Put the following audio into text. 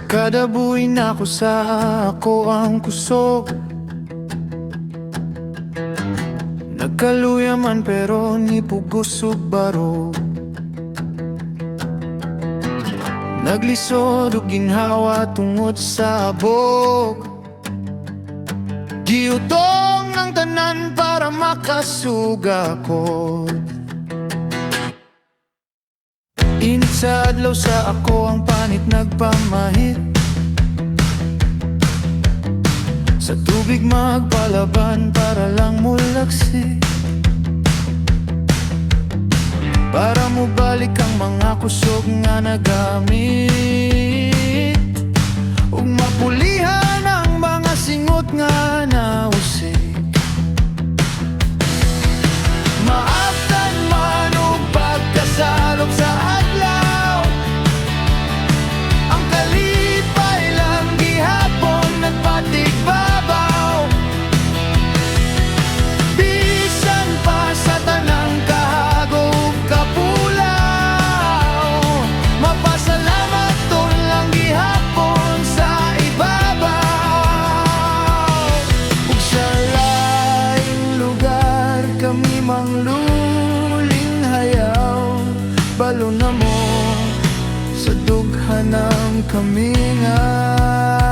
Kada buhay na ako sa ako ang kusog. Nagkaluya man pero ni pugos ug baro. Naglisod ug ginhawa tungod sa abog. Giutong ng tanan para makasuga ko. Init sa adlaw sa ako ang panit nagpamahit. Sa tubig magpalaban para lang mulaksi. Para mo balik ang mga kusog nga nagamit. Ug mapulihan ang mga singot nga nausik. Maaftan man ug pagkasalop sa adlaw. Ang kalipay lang gihapon nagpatigbabaw. Bisan pa sa tanang kahago ug kapulaw, mapasalamat ton lang gihapon sa ibabaw. Ug sa laing lugar kami mangluling hayaw. Balo na mo sa dughanang kamingaw.